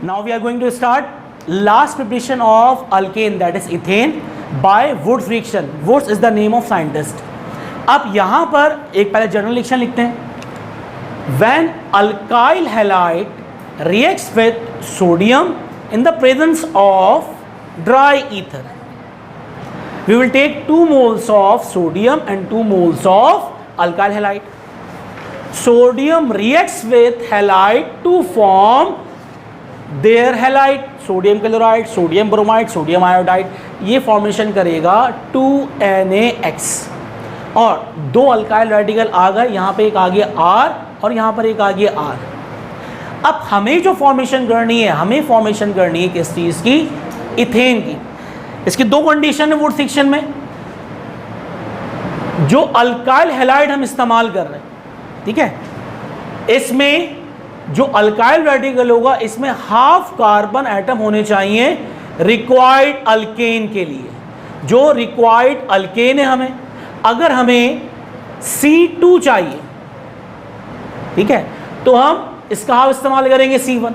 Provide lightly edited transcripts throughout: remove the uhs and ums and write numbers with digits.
Now we are going to start last preparation of alkane, that is ethane, by Wood friction. Woods is the name of scientist. अब यहाँ पर एक पहले general reaction लिखते हैं. When alkyl halide reacts with sodium in the presence of dry ether, we will take 2 moles of sodium and 2 moles of alkyl halide. Sodium reacts with halide to form their halide, sodium chloride, sodium bromide, sodium iodide. ये formation करेगा 2NaX और 2 alkyl radical आ गए. यहाँ पे एक आ गया R और यहाँ पर एक आ गया R. अब हमें जो फॉर्मेशन करनी है, हमें फॉर्मेशन करनी है किस चीज़ की? इथेन की. इसकी 2 कंडीशन है वुड फ्रिक्शन में. जो अल्काइल हैलाइड हम इस्तेमाल कर रहे हैं, ठीक है, इसमें जो अल्काइल रेडिकल होगा इसमें हाफ कार्बन एटम होने चाहिए रिक्वायर्ड अल्केन के लिए. जो रिक्वायर्ड अल्केन है हमें, अगर हमें C2 चाहिए, ठीक है, तो हम इसका हाफ इस्तेमाल करेंगे C1.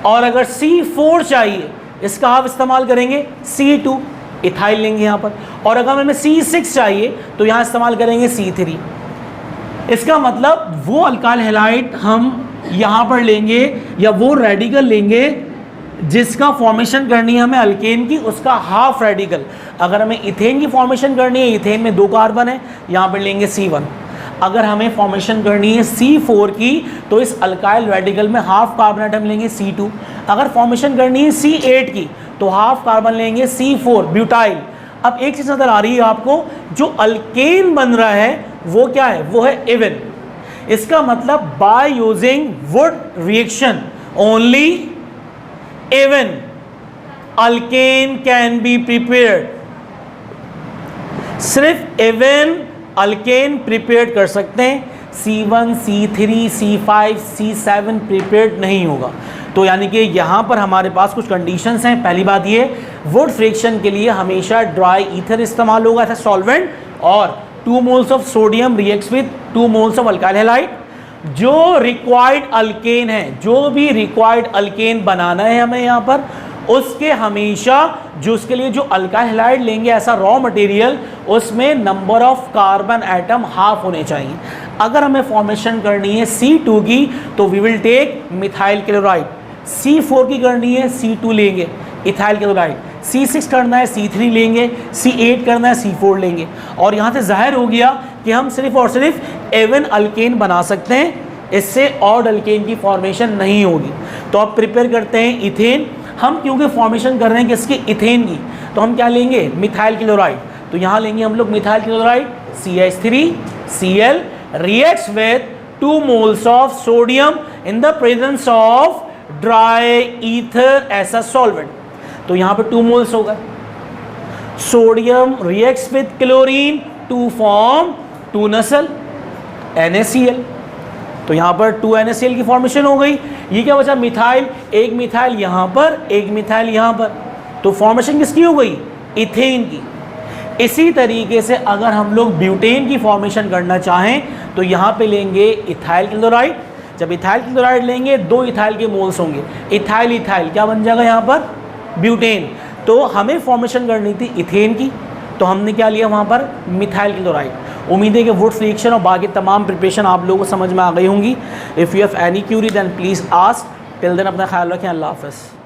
और अगर C4 चाहिए, इसका हाफ इस्तेमाल करेंगे C2, इथाइल लेंगे यहाँ पर. और अगर हमें C6 चाहिए तो यहाँ इस्तेमाल करेंगे C3. इसका मतलब वो अल्काइल हैलाइड हम यहाँ पर लेंगे या वो रेडिकल लेंगे जिसका फॉर्मेशन करनी है हमें अल्केन की, उसका हाफ रेडिकल. अगर हमें इथेन की फॉर्मेशन करनी है, इथेन में 2 कार्बन है, यहाँ पर लेंगे C1. अगर हमें फॉर्मेशन करनी है C4 की तो इस अल्काइल रेडिकल में हाफ कार्बन एटम लेंगे C2. अगर फॉर्मेशन करनी है C8 की तो हाफ कार्बन लेंगे C4 ब्यूटाइल. अब एक चीज़ नजर आ रही है आपको, जो अल्केन बन रहा है वो क्या है? वो है एवन. इसका मतलब बाय यूजिंग वुड reaction only even alkane can be prepared. सिर्फ एवन अल्केन प्रिपेयर्ड कर सकते हैं. C1, C3, C5, C7 prepared नहीं होगा. तो यानी कि यहाँ पर हमारे पास कुछ कंडीशंस हैं. पहली बात ये, वुड फ्रिक्शन के लिए हमेशा ड्राई ईथर इस्तेमाल होगा एज सॉल्वेंट, और 2 moles of sodium reacts with 2 moles of alkyl halide. जो रिक्वायर्ड अल्केन है, जो भी रिक्वायर्ड अल्केन बनाना है हमें यहाँ पर, उसके हमेशा जो उसके लिए जो अल्काइल हैलाइड लेंगे ऐसा रॉ मटेरियल, उसमें number of carbon atom half होने चाहिए. अगर हमें फॉर्मेशन करनी है C2 की तो we will take methyl chloride. C4 की करनी है C2 लेंगे, इथाइल क्लोराइड. C6 करना है C3 लेंगे, C8 करना है C4 लेंगे. और यहाँ से जाहिर हो गया कि हम सिर्फ और सिर्फ एवन अल्केन बना सकते हैं, इससे ऑड अल्केन की फॉर्मेशन नहीं होगी. तो अब प्रिपेयर करते हैं इथेन. हम क्योंकि फॉर्मेशन कर रहे हैं किसकी? इथेन की, तो हम क्या लेंगे? Methyl chloride. तो यहाँ लेंगे हम लोग methyl chloride, CH3Cl reacts with 2 moles of sodium in the presence of dry ether as a solvent. तो यहाँ पर 2 moles होगा. Sodium reacts with chlorine to form 2 नसल NaCl. तो यहाँ पर 2NaCl की फॉर्मेशन हो गई. ये क्या बचा? मिथाइल. एक मिथाइल यहाँ पर, एक मिथाइल यहाँ पर. तो फॉर्मेशन किसकी हो गई? इथेन की. इसी तरीके से अगर हम लोग ब्यूटेन की फॉर्मेशन करना चाहें तो यहाँ पे लेंगे इथाइल क्लोराइड. जब इथाइल क्लोराइड लेंगे 2 इथाइल के मोल्स होंगे. इथाइल इथाइल क्या बन जाएगा यहाँ पर? ब्यूटेन. तो हमें फॉर्मेशन करनी थी इथेन की, तो हमने क्या लिया वहाँ पर? Methyl chloride. उम्मीद है कि वुड फ्रिक्शन और बाकी तमाम प्रिपरेशन आप लोगों को समझ में आ गई होंगी. If you have any query then please ask. Till then अपना ख्याल रखें. अल्लाह हाफ़िज़.